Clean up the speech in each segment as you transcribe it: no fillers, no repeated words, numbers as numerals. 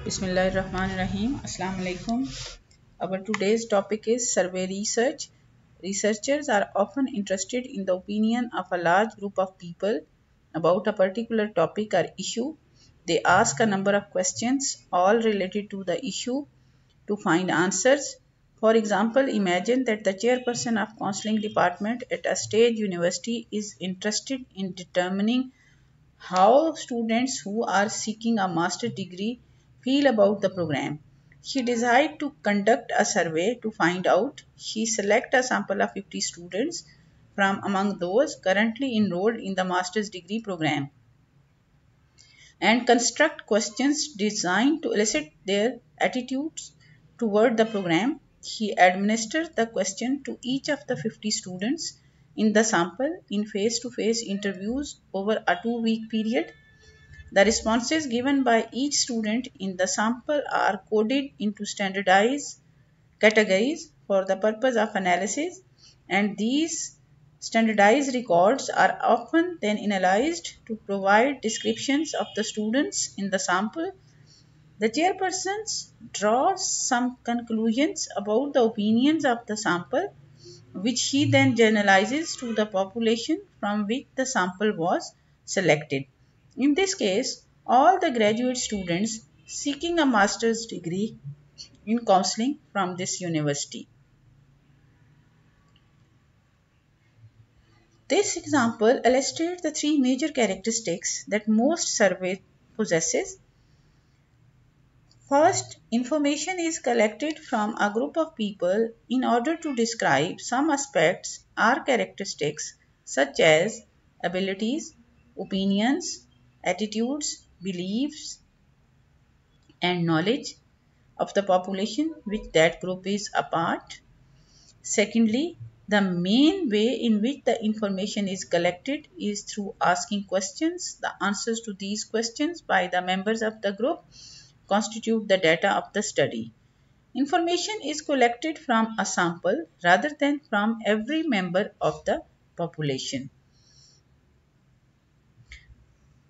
Bismillahirrahmanirrahim. Assalamu alaikum. Our today's topic is survey research. Researchers are often interested in the opinion of a large group of people about a particular topic or issue. They ask a number of questions, all related to the issue, to find answers. For example, imagine that the chairperson of counseling department at a state university is interested in determining how students who are seeking a master's degree feel about the program. She decided to conduct a survey to find out. She selected a sample of 50 students from among those currently enrolled in the master's degree program and construct questions designed to elicit their attitudes toward the program. He administered the question to each of the 50 students in the sample in face-to-face interviews over a 2-week period. The responses given by each student in the sample are coded into standardized categories for the purpose of analysis, and these standardized records are often then analyzed to provide descriptions of the students in the sample. The chairperson draws some conclusions about the opinions of the sample, which he then generalizes to the population from which the sample was selected. In this case, all the graduate students seeking a master's degree in counseling from this university. This example illustrates the three major characteristics that most survey possesses. First, information is collected from a group of people in order to describe some aspects or characteristics such as abilities, opinions, attitudes, beliefs, and knowledge of the population which that group is a part. Secondly, the main way in which the information is collected is through asking questions. The answers to these questions by the members of the group constitute the data of the study. Information is collected from a sample rather than from every member of the population.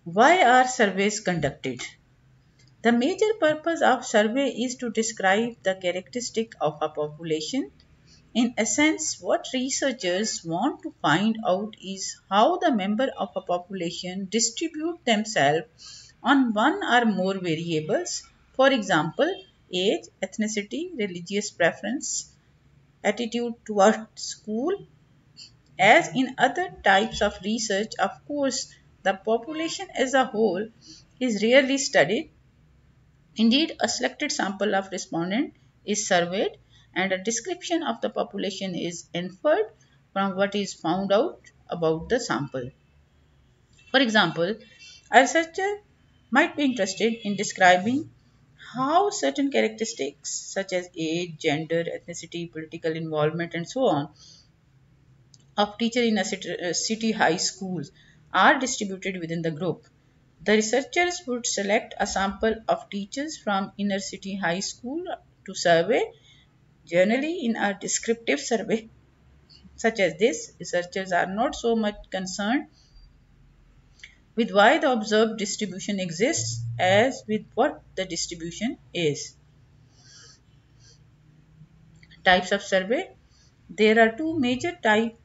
Why are surveys conducted? The major purpose of survey is to describe the characteristic of a population. In essence, what researchers want to find out is how the members of a population distribute themselves on one or more variables. For example, age, ethnicity, religious preference, attitude towards school. As in other types of research, of course, the population as a whole is rarely studied. Indeed, a selected sample of respondents is surveyed and a description of the population is inferred from what is found out about the sample. For example, a researcher might be interested in describing how certain characteristics such as age, gender, ethnicity, political involvement, and so on of teachers in a city high schools are distributed within the group. The researchers would select a sample of teachers from inner city high school to survey. Generally, in a descriptive survey such as this, researchers are not so much concerned with why the observed distribution exists as with what the distribution is. Types of survey. There are two major types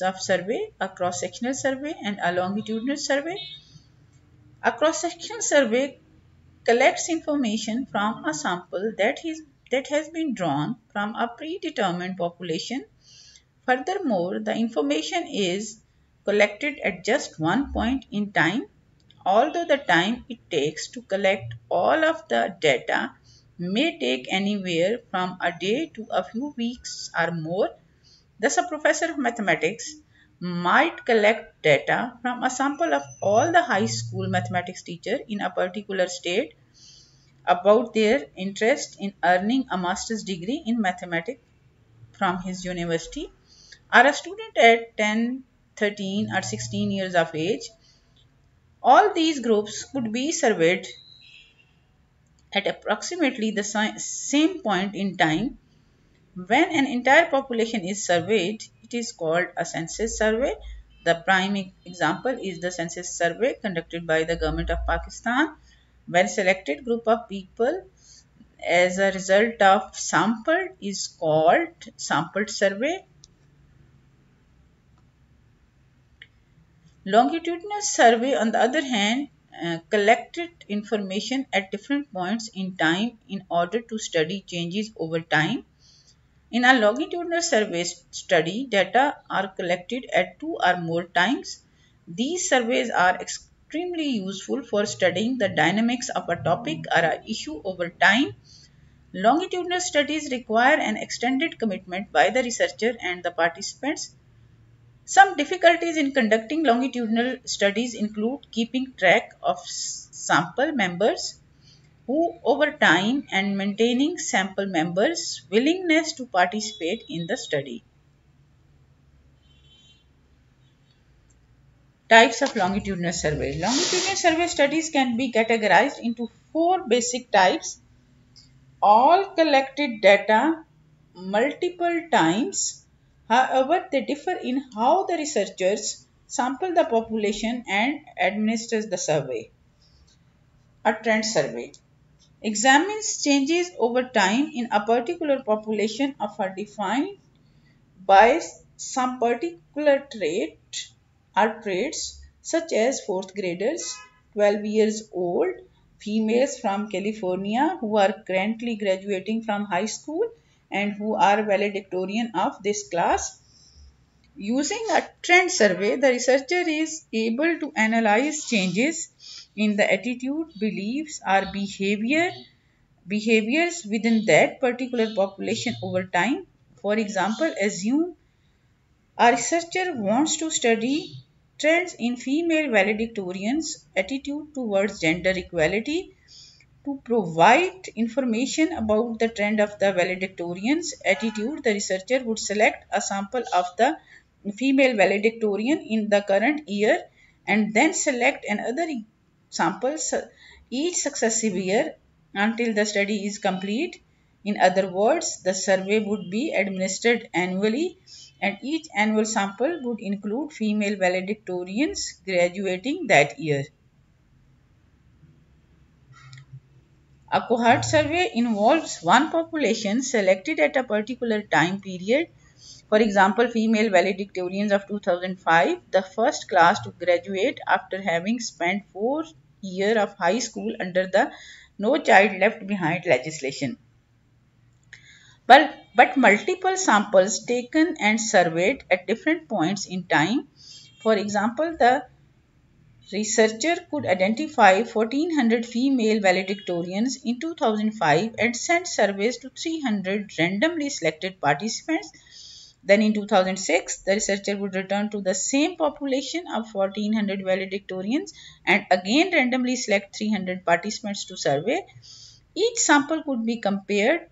of survey, a cross-sectional survey and a longitudinal survey. A cross-sectional survey collects information from a sample that has been drawn from a predetermined population. Furthermore, the information is collected at just one point in time. Although the time it takes to collect all of the data may take anywhere from a day to a few weeks or more, thus a professor of mathematics might collect data from a sample of all the high school mathematics teachers in a particular state about their interest in earning a master's degree in mathematics from his university, or a student at 10, 13 or 16 years of age. All these groups could be surveyed at approximately the same point in time. When an entire population is surveyed, it is called a census survey. The prime example is the census survey conducted by the government of Pakistan. when selected group of people as a result of sample is called sampled survey. Longitudinal survey, on the other hand, collected information at different points in time in order to study changes over time. In a longitudinal survey study, data are collected at two or more times. These surveys are extremely useful for studying the dynamics of a topic or an issue over time. Longitudinal studies require an extended commitment by the researcher and the participants. Some difficulties in conducting longitudinal studies include keeping track of sample members who over time and maintaining sample members' willingness to participate in the study. Types of longitudinal survey. Longitudinal survey studies can be categorized into four basic types. All collected data multiple times. However, they differ in how the researchers sample the population and administers the survey. A trend survey examines changes over time in a particular population of a defined by some particular trait or traits such as fourth graders, 12 years old, females from California who are currently graduating from high school and who are valedictorian of this class. Using a trend survey, the researcher is able to analyze changes in the attitude, beliefs, or behaviors within that particular population over time. For example, assume a researcher wants to study trends in female valedictorians' attitude towards gender equality. To provide information about the trend of the valedictorian's attitude, the researcher would select a sample of the female valedictorian in the current year and then select another sample each successive year until the study is complete. In other words, the survey would be administered annually and each annual sample would include female valedictorians graduating that year. A cohort survey involves one population selected at a particular time period. For example, female valedictorians of 2005, the first class to graduate after having spent 4 years of high school under the No Child Left Behind legislation. But multiple samples taken and surveyed at different points in time. For example, the researcher could identify 1400 female valedictorians in 2005 and send surveys to 300 randomly selected participants. Then in 2006, the researcher would return to the same population of 1400 valedictorians and again randomly select 300 participants to survey. Each sample could be compared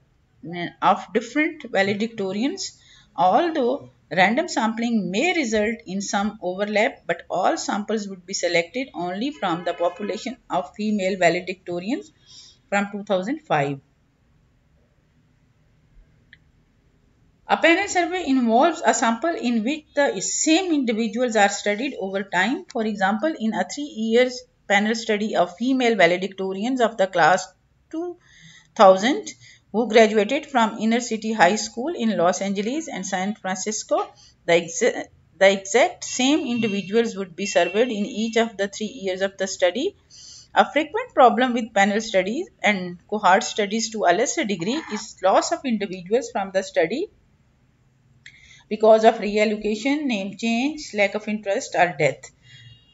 of different valedictorians, although random sampling may result in some overlap, but all samples would be selected only from the population of female valedictorians from 2005. A panel survey involves a sample in which the same individuals are studied over time. For example, in a 3 years panel study of female valedictorians of the class 2000 who graduated from inner city high school in Los Angeles and San Francisco, the exact same individuals would be surveyed in each of the 3 years of the study. A frequent problem with panel studies and cohort studies to a lesser degree is loss of individuals from the study because of reallocation, name change, lack of interest, or death.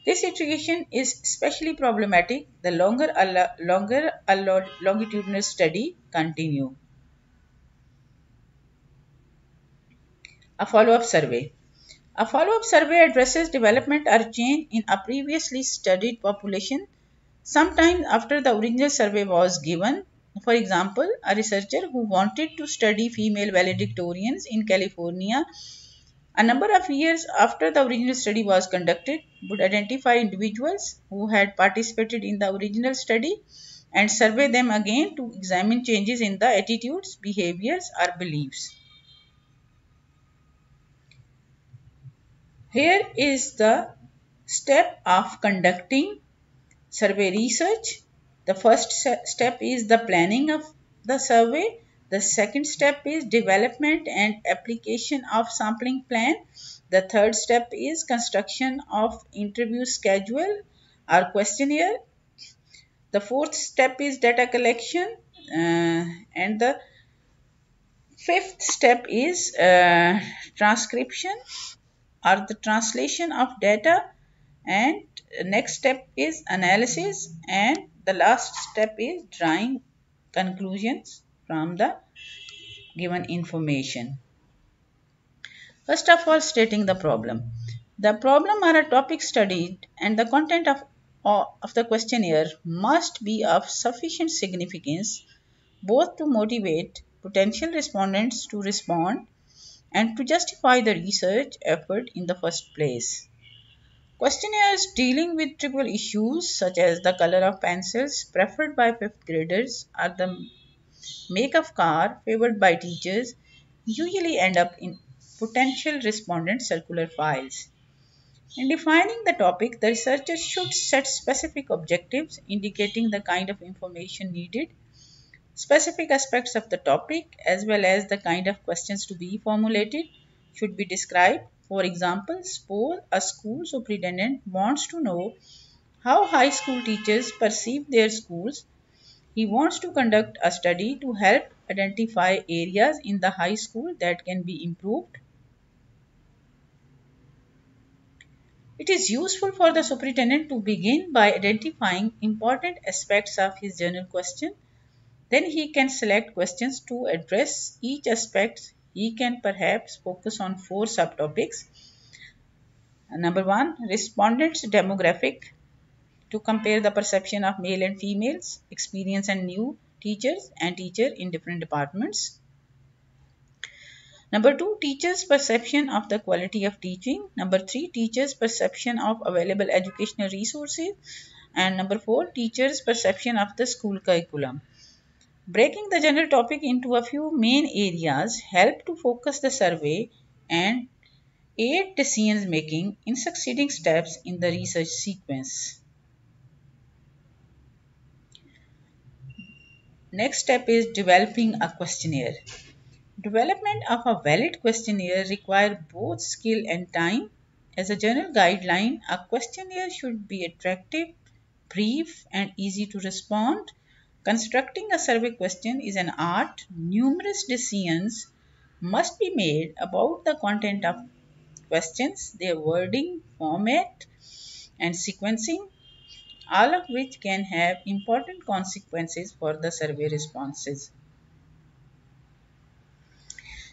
This situation is especially problematic the longer a longitudinal study continue. A follow-up survey. A follow-up survey addresses development or change in a previously studied population sometime after the original survey was given. For example, a researcher who wanted to study female valedictorians in California a number of years after the original study was conducted would identify individuals who had participated in the original study and survey them again to examine changes in the attitudes, behaviors, or beliefs. Here is the step of conducting survey research. The first step is the planning of the survey. The second step is development and application of sampling plan. The third step is construction of interview schedule or questionnaire. The fourth step is data collection, and the fifth step is transcription or the translation of data, and next step is analysis, and the last step is drawing conclusions from the given information. First of all, stating the problem. The problem or a topic studied and the content of the questionnaire must be of sufficient significance both to motivate potential respondents to respond and to justify the research effort in the first place. Questionnaires dealing with trivial issues such as the color of pencils preferred by fifth graders or the make of car favored by teachers usually end up in potential respondent circular files. In defining the topic, the researcher should set specific objectives indicating the kind of information needed, specific aspects of the topic, as well as the kind of questions to be formulated should be described. For example, suppose a school superintendent wants to know how high school teachers perceive their schools. He wants to conduct a study to help identify areas in the high school that can be improved. It is useful for the superintendent to begin by identifying important aspects of his general question. Then he can select questions to address each aspect. He can perhaps focus on four subtopics. Number one, respondents' demographic, to compare the perception of male and females, experience and new teachers and teacher in different departments. Number two, teachers' perception of the quality of teaching. Number three, teachers' perception of available educational resources. And number four, teachers' perception of the school curriculum. Breaking the general topic into a few main areas help to focus the survey and aid decision making in succeeding steps in the research sequence. Next step is developing a questionnaire. Development of a valid questionnaire requires both skill and time. As a general guideline, a questionnaire should be attractive, brief, and easy to respond. Constructing a survey question is an art. Numerous decisions must be made about the content of questions, their wording, format, and sequencing, all of which can have important consequences for the survey responses.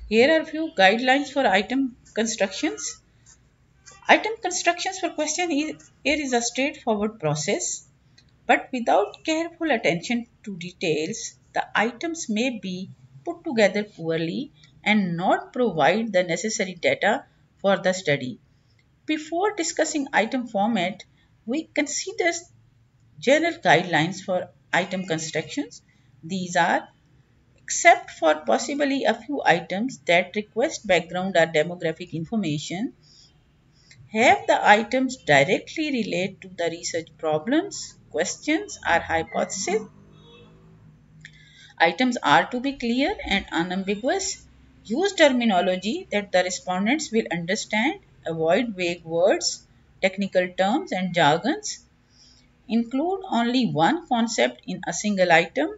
Here are a few guidelines for item constructions. Item constructions for question here is a straightforward process, but without careful attention to details, the items may be put together poorly and not provide the necessary data for the study. Before discussing item format, we consider general guidelines for item constructions. These are: except for possibly a few items that request background or demographic information, have the items directly relate to the research problems, questions, or hypotheses. Items are to be clear and unambiguous. Use terminology that the respondents will understand. Avoid vague words, technical terms, and jargons. Include only one concept in a single item.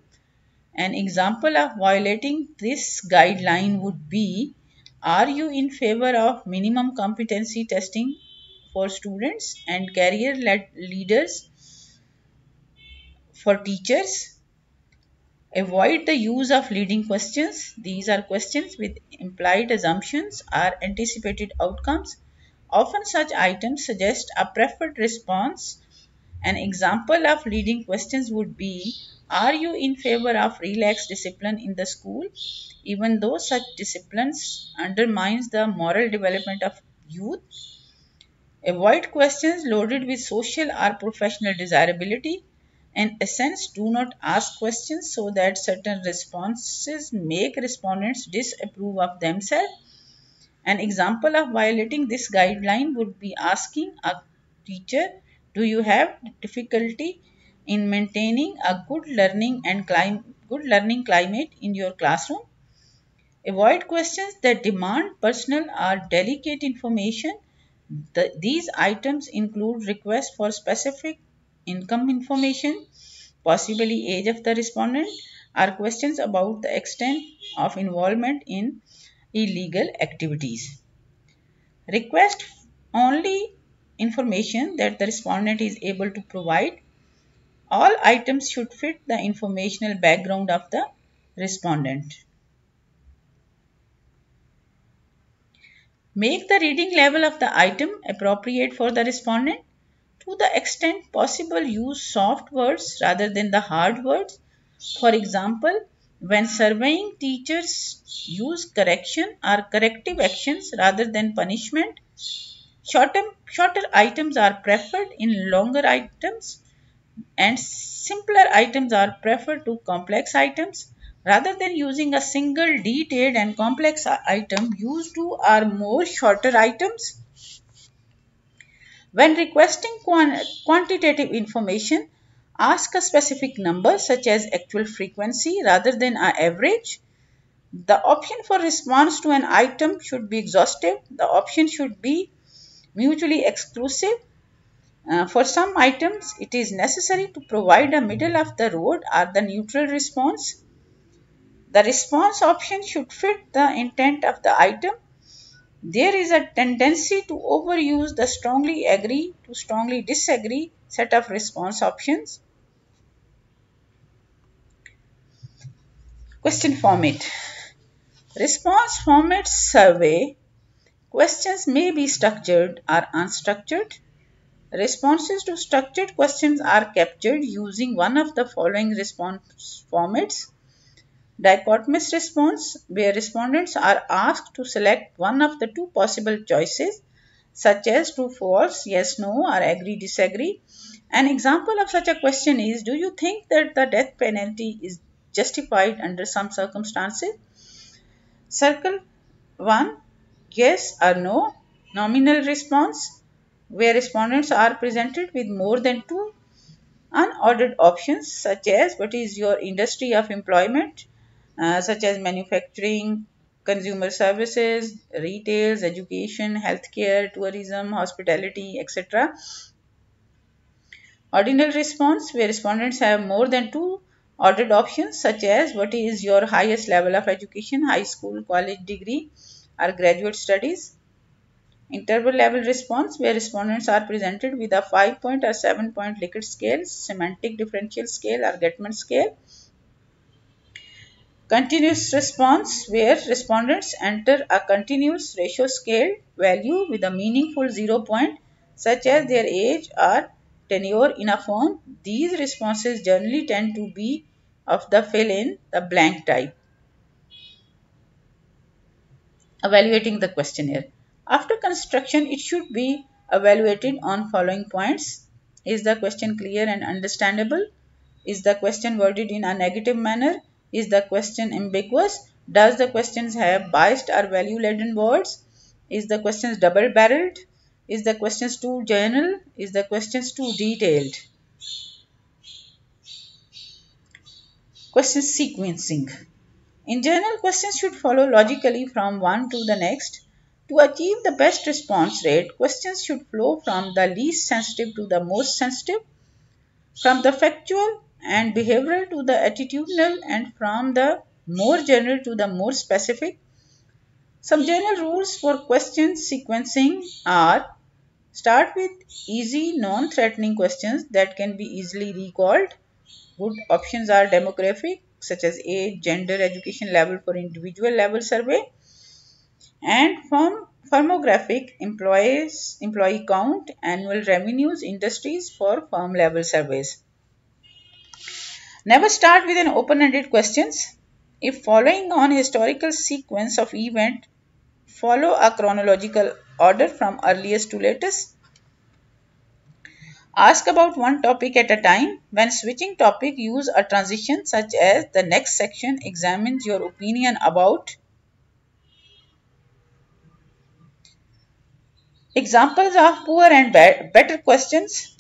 An example of violating this guideline would be: are you in favor of minimum competency testing for students and career leaders for teachers? Avoid the use of leading questions. These are questions with implied assumptions or anticipated outcomes. Often such items suggest a preferred response. An example of leading questions would be: are you in favor of relaxed discipline in the school, even though such disciplines undermines the moral development of youth? Avoid questions loaded with social or professional desirability. In essence, do not ask questions so that certain responses make respondents disapprove of themselves. An example of violating this guideline would be asking a teacher, do you have difficulty in maintaining a good learning climate in your classroom. Avoid questions that demand personal or delicate information. These items include requests for specific income information, possibly age of the respondent, or questions about the extent of involvement in illegal activities. Request only information that the respondent is able to provide. All items should fit the informational background of the respondent. Make the reading level of the item appropriate for the respondent. To the extent possible, use soft words rather than the hard words. For example, when surveying, teachers use correction or corrective actions rather than punishment. Shorter items are preferred in longer items, and simpler items are preferred to complex items. Rather than using a single detailed and complex item, use two or more shorter items. When requesting quantitative information, ask a specific number such as actual frequency rather than an average. The option for response to an item should be exhaustive. The option should be mutually exclusive. For some items, it is necessary to provide a middle of the road or the neutral response. The response option should fit the intent of the item. There is a tendency to overuse the strongly agree to strongly disagree set of response options. Question format. Response format survey. Questions may be structured or unstructured. Responses to structured questions are captured using one of the following response formats. Dichotomous response, where respondents are asked to select one of the two possible choices, such as true, false, yes, no, or agree, disagree. An example of such a question is, do you think that the death penalty is justified under some circumstances? Circle 1, yes or no. Nominal response, where respondents are presented with more than two unordered options, such as what is your industry of employment, such as manufacturing, consumer services, retails, education, healthcare, tourism, hospitality, etc. Ordinal response, where respondents have more than two ordered options, such as what is your highest level of education, high school, college degree, or graduate studies. Interval level response, where respondents are presented with a 5-point or 7-point Likert scale, semantic differential scale, or Getman scale. Continuous response, where respondents enter a continuous ratio scale value with a meaningful 0 point, such as their age or tenure in a firm. These responses generally tend to be of the fill in the blank type. Evaluating the questionnaire. After construction, it should be evaluated on following points. Is the question clear and understandable? Is the question worded in a negative manner? Is the question ambiguous? Does the question have biased or value-laden words? Is the question double-barreled? Is the question too general? Is the question too detailed? Question sequencing. In general, questions should follow logically from one to the next. To achieve the best response rate, questions should flow from the least sensitive to the most sensitive, from the factual and behavioral to the attitudinal, and from the more general to the more specific. Some general rules for question sequencing are: start with easy, non-threatening questions that can be easily recalled. Good options are demographic, such as age, gender, education level for individual level survey, and firmographic, employee count, annual revenues, industries for firm level surveys. Never start with an open-ended questions. If following on historical sequence of event, follow a chronological order from earliest to latest. Ask about one topic at a time. When switching topic, use a transition such as the next section examines your opinion about. Examples of poor and better questions.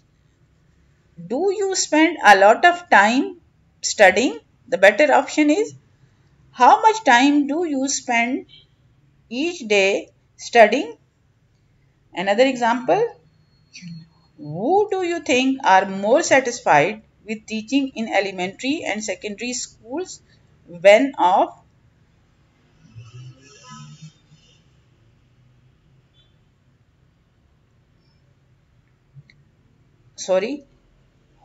Do you spend a lot of time studying? The better option is how much time do you spend each day studying? Another example, who do you think are more satisfied with teaching in elementary and secondary schools when of sorry,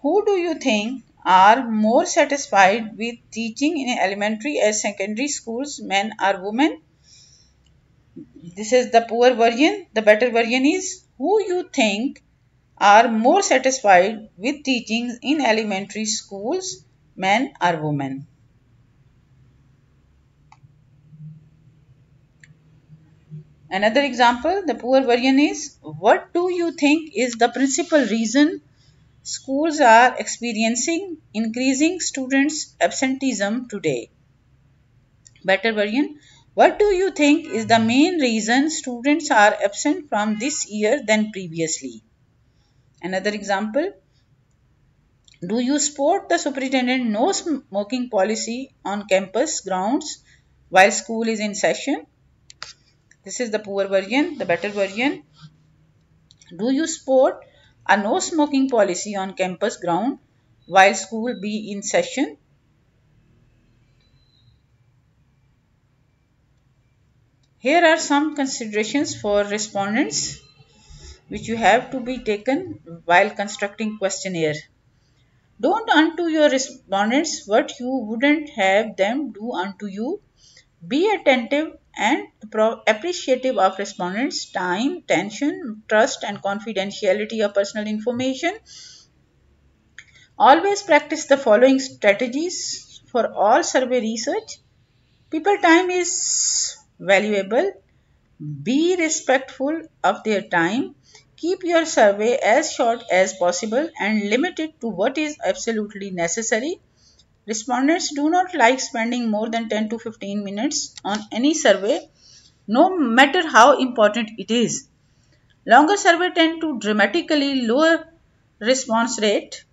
who do you think are more satisfied with teaching in elementary and secondary schools, men or women? This is the poor version. The better version is who you think are more satisfied with teaching in elementary schools, men or women. Another example, the poor version is what do you think is the principal reason schools are experiencing increasing students' absenteeism today? Better version, what do you think is the main reason students are absent from this year than previously? Another example, do you support the superintendent no smoking policy on campus grounds while school is in session? This is the poor version. The better version, do you support a no smoking policy on campus ground while school be in session? Here are some considerations for respondents which you have to be taken while constructing questionnaire. Don't unto your respondents what you wouldn't have them do unto you. Be attentive and appreciative of respondents' time, attention, trust, and confidentiality of personal information. Always practice the following strategies for all survey research. People time is valuable. Be respectful of their time. Keep your survey as short as possible and limit it to what is absolutely necessary. Respondents do not like spending more than 10 to 15 minutes on any survey, no matter how important it is. Longer survey tend to dramatically lower response rate.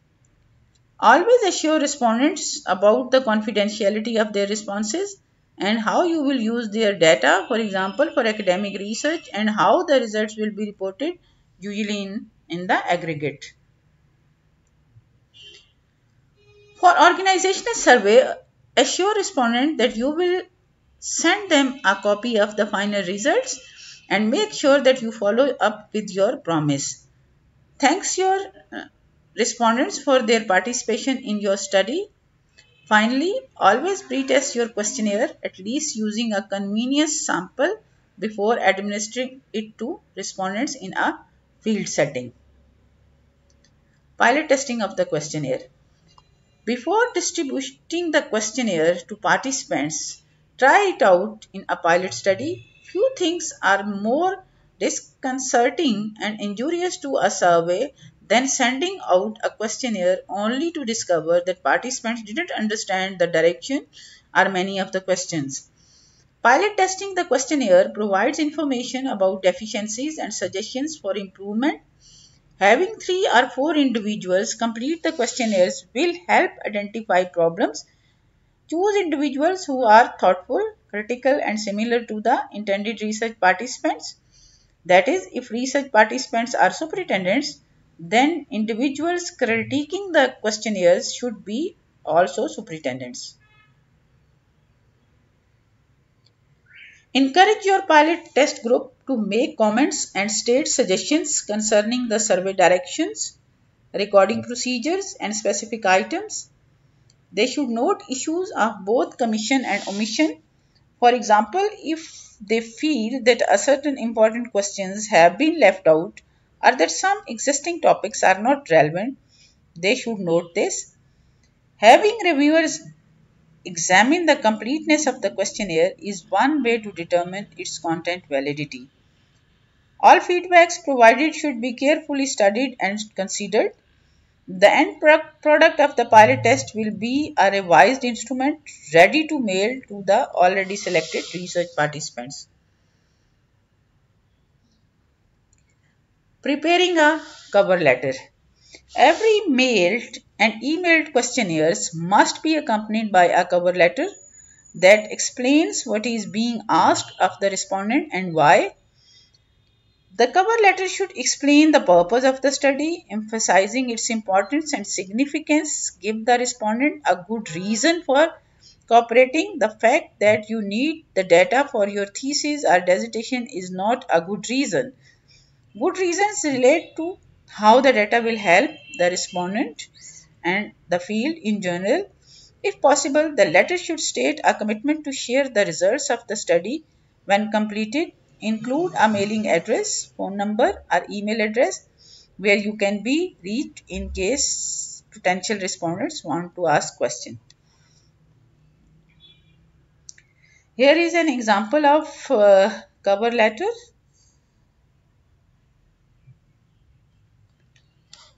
Always assure respondents about the confidentiality of their responses and how you will use their data, for example, for academic research, and how the results will be reported, usually in the aggregate. For organizational survey, assure respondent that you will send them a copy of the final results and make sure that you follow up with your promise. Thanks your respondents for their participation in your study. Finally, always pretest your questionnaire, at least using a convenience sample before administering it to respondents in a field setting. Pilot testing of the questionnaire. Before distributing the questionnaire to participants, try it out in a pilot study. Few things are more disconcerting and injurious to a survey than sending out a questionnaire only to discover that participants didn't understand the direction or many of the questions. Pilot testing the questionnaire provides information about deficiencies and suggestions for improvement. Having 3 or 4 individuals complete the questionnaires will help identify problems. Choose individuals who are thoughtful, critical, and similar to the intended research participants. That is, if research participants are superintendents, then individuals critiquing the questionnaires should be also superintendents. Encourage your pilot test group to make comments and state suggestions concerning the survey directions, recording procedures, and specific items. They should note issues of both commission and omission. For example, if they feel that a certain important questions have been left out or that some existing topics are not relevant, they should note this. Having reviewers examine the completeness of the questionnaire is one way to determine its content validity. All feedbacks provided should be carefully studied and considered. The end product of the pilot test will be a revised instrument ready to mail to the already selected research participants. Preparing a cover letter. Every mailed and emailed questionnaires must be accompanied by a cover letter that explains what is being asked of the respondent and why. The cover letter should explain the purpose of the study, emphasizing its importance and significance, give the respondent a good reason for cooperating. The fact that you need the data for your thesis or dissertation is not a good reason. Good reasons relate to how the data will help the respondent and the field in general. If possible, the letter should state a commitment to share the results of the study when completed, include a mailing address, phone number, or email address where you can be reached in case potential respondents want to ask questions. Here is an example of cover letter.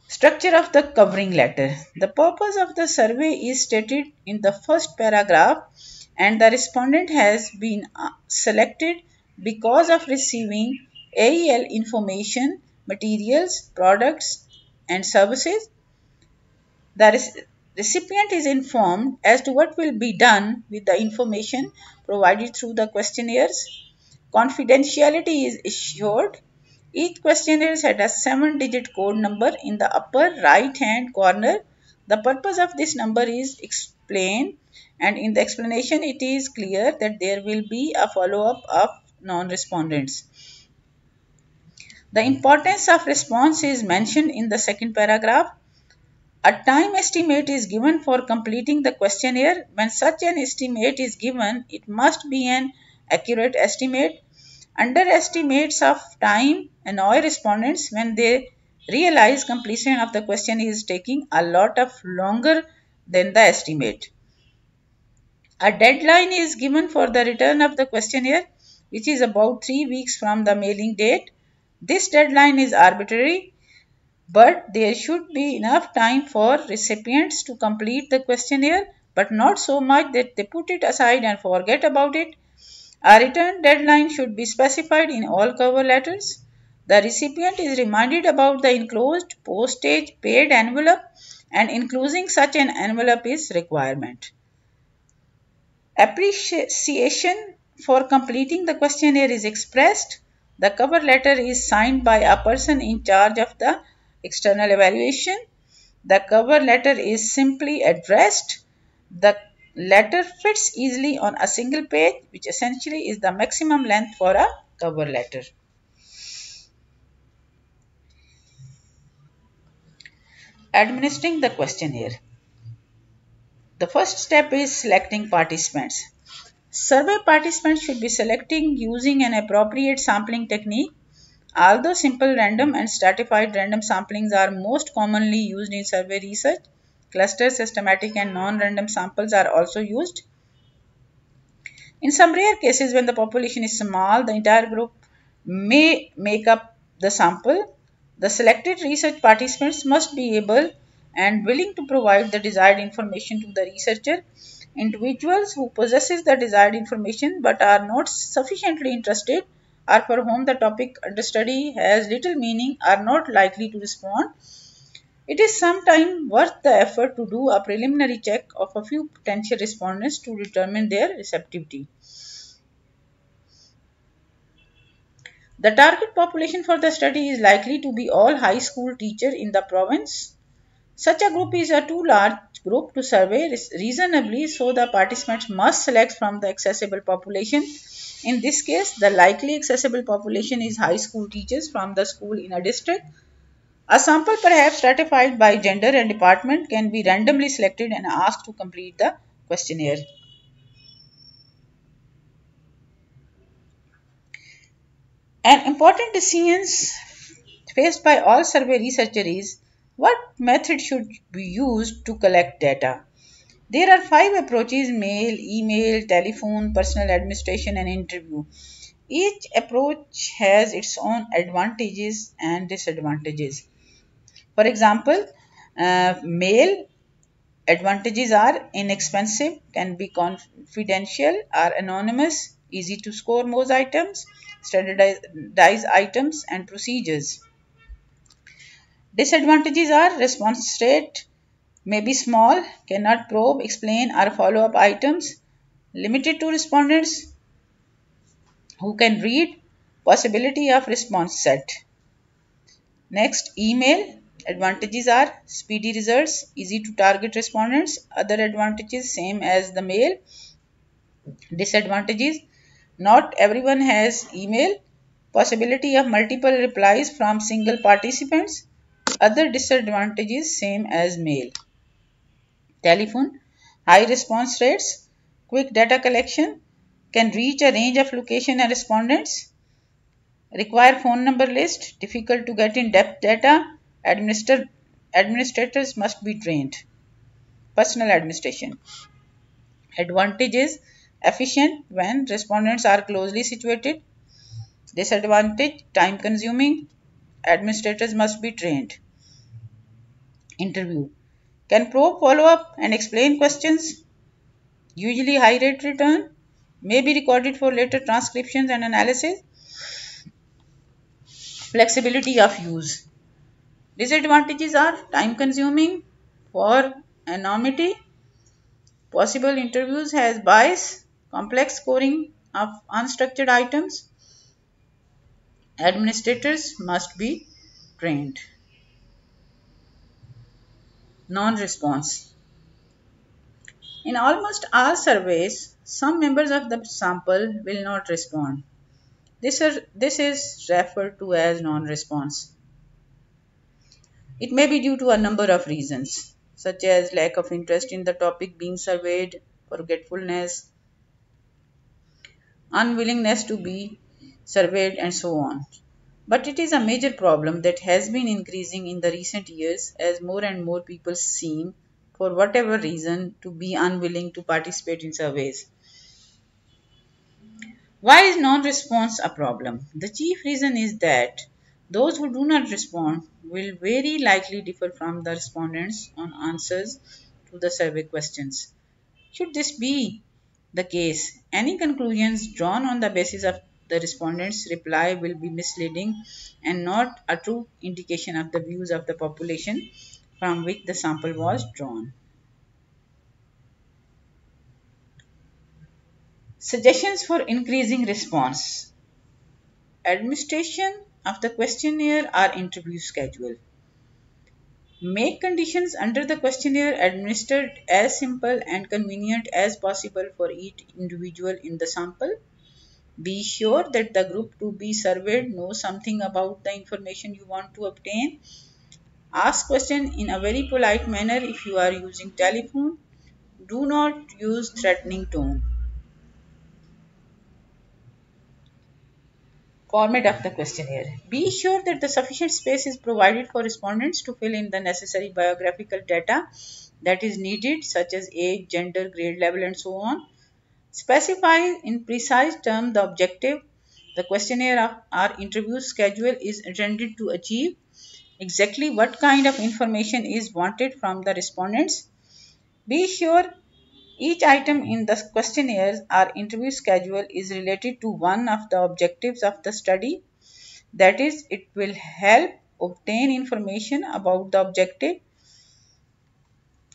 Structure of the covering letter. The purpose of the survey is stated in the first paragraph, and the respondent has been selected because of receiving AEL information, materials, products, and services. The recipient is informed as to what will be done with the information provided through the questionnaires. Confidentiality is assured. Each questionnaire has a 7-digit code number in the upper right hand corner. The purpose of this number is explained, and in the explanation it is clear that there will be a follow-up of non-respondents. The importance of response is mentioned in the second paragraph. A time estimate is given for completing the questionnaire. When such an estimate is given, it must be an accurate estimate. Underestimates of time annoy respondents when they realize completion of the question is taking a lot of longer than the estimate. A deadline is given for the return of the questionnaire, which is about 3 weeks from the mailing date. This deadline is arbitrary, but there should be enough time for recipients to complete the questionnaire, but not so much that they put it aside and forget about it. A return deadline should be specified in all cover letters. The recipient is reminded about the enclosed postage paid envelope, and enclosing such an envelope is requirement. Appreciation for completing the questionnaire is expressed. The cover letter is signed by a person in charge of the external evaluation. The cover letter is simply addressed. The letter fits easily on a single page, which essentially is the maximum length for a cover letter. Administering the questionnaire. The first step is selecting participants. Survey participants should be selected using an appropriate sampling technique. Although simple random and stratified random samplings are most commonly used in survey research, cluster, systematic, and non-random samples are also used. In some rare cases, when the population is small, the entire group may make up the sample. The selected research participants must be able and willing to provide the desired information to the researcher. Individuals who possess the desired information but are not sufficiently interested or for whom the topic under study has little meaning are not likely to respond. It is sometimes worth the effort to do a preliminary check of a few potential respondents to determine their receptivity. The target population for the study is likely to be all high school teachers in the province. Such a group is a too large group to survey reasonably, so the participants must select from the accessible population. In this case, the likely accessible population is high school teachers from the school in a district. A sample, perhaps stratified by gender and department, can be randomly selected and asked to complete the questionnaire. An important decision faced by all survey researchers is what method should be used to collect data. There are 5 approaches: mail, email, telephone, personal administration, and interview. Each approach has its own advantages and disadvantages. For example, mail advantages are inexpensive, can be confidential, are anonymous, easy to score most items, standardize items and procedures. Disadvantages are response rate may be small, cannot probe, explain, or follow up items, limited to respondents who can read, possibility of response set. Next, email. Advantages are speedy results, easy to target respondents. Other advantages same as the mail. Disadvantages, not everyone has email. Possibility of multiple replies from single participants. Other disadvantages same as mail. Telephone, high response rates, quick data collection, can reach a range of location and respondents, require phone number list, difficult to get in depth data, administrators must be trained. Personal administration. Advantages, efficient when respondents are closely situated. Disadvantage, time consuming, administrators must be trained. Interview, can probe, follow up, and explain questions. Usually high rate return, may be recorded for later transcriptions and analysis. Flexibility of use. Disadvantages are time consuming for anonymity. Possible interviews has bias, complex scoring of unstructured items. Administrators must be trained. Non-response. In almost all surveys, some members of the sample will not respond. This is referred to as non-response. It may be due to a number of reasons, such as lack of interest in the topic being surveyed, forgetfulness, unwillingness to be surveyed, and so on. But it is a major problem that has been increasing in the recent years as more and more people seem, for whatever reason, to be unwilling to participate in surveys. Why is non-response a problem? The chief reason is that those who do not respond will very likely differ from the respondents on answers to the survey questions. Should this be the case, any conclusions drawn on the basis of the respondent's reply will be misleading and not a true indication of the views of the population from which the sample was drawn. Suggestions for increasing response. Administration of the questionnaire or interview schedule. Make conditions under the questionnaire administered as simple and convenient as possible for each individual in the sample. Be sure that the group to be surveyed knows something about the information you want to obtain. Ask questions in a very polite manner if you are using telephone. Do not use threatening tone. Format of the questionnaire. Be sure that the sufficient space is provided for respondents to fill in the necessary biographical data that is needed, such as age, gender, grade level, and so on. Specify in precise terms the objective the questionnaire or interview schedule is intended to achieve, exactly what kind of information is wanted from the respondents. Be sure each item in the questionnaire or interview schedule is related to one of the objectives of the study. That is, it will help obtain information about the objective.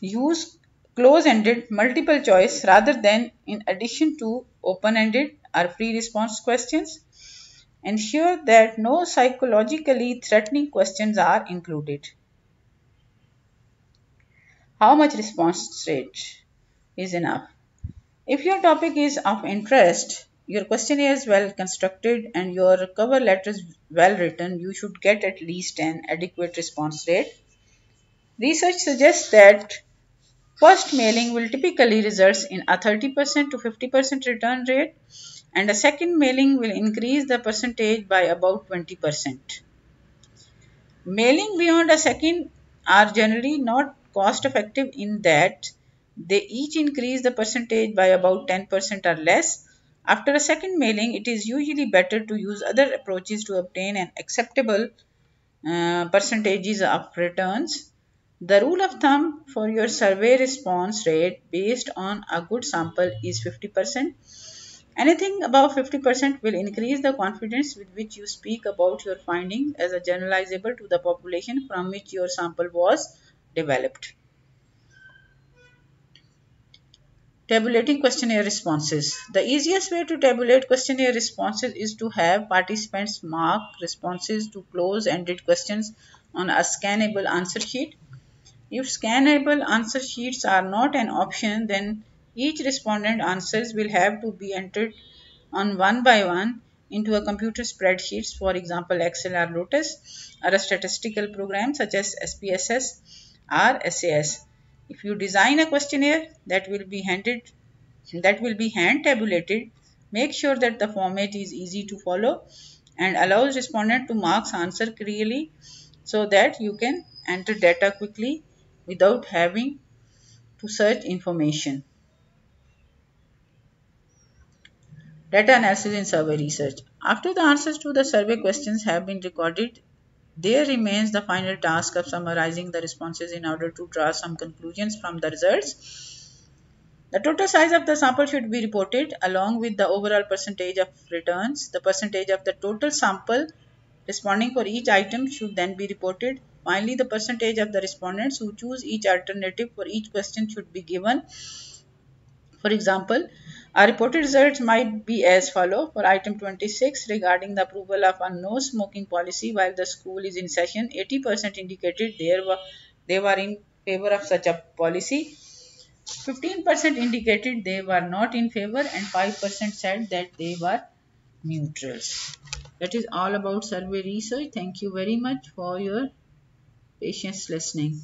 Use close-ended multiple choice rather than in addition to open-ended or free response questions. Ensure that no psychologically threatening questions are included. How much response rate is enough? If your topic is of interest, your questionnaire is well constructed, and your cover letter is well written, you should get at least an adequate response rate. Research suggests that first mailing will typically result in a 30% to 50% return rate, and a second mailing will increase the percentage by about 20%. Mailing beyond a second are generally not cost effective in that they each increase the percentage by about 10% or less. After a second mailing, it is usually better to use other approaches to obtain an acceptable percentages of returns. The rule of thumb for your survey response rate based on a good sample is 50%, Anything above 50% will increase the confidence with which you speak about your finding as a generalizable to the population from which your sample was developed. Tabulating questionnaire responses. The easiest way to tabulate questionnaire responses is to have participants mark responses to close-ended questions on a scannable answer sheet. If scannable answer sheets are not an option, then each respondent answers will have to be entered on one by one into a computer spreadsheet, for example Excel or Lotus, or a statistical program such as SPSS or SAS. If you design a questionnaire that will be hand tabulated, make sure that the format is easy to follow and allows respondent to mark answer clearly so that you can enter data quickly without having to search information. Data analysis in survey research. After the answers to the survey questions have been recorded, there remains the final task of summarizing the responses in order to draw some conclusions from the results. The total size of the sample should be reported along with the overall percentage of returns. The percentage of the total sample responding for each item should then be reported. Finally, the percentage of the respondents who choose each alternative for each question should be given. For example, our reported results might be as follow. For item 26 regarding the approval of a no smoking policy while the school is in session, 80% indicated they were in favor of such a policy. 15% indicated they were not in favor and 5% said that they were neutrals. That is all about survey research. Thank you very much for your patience listening.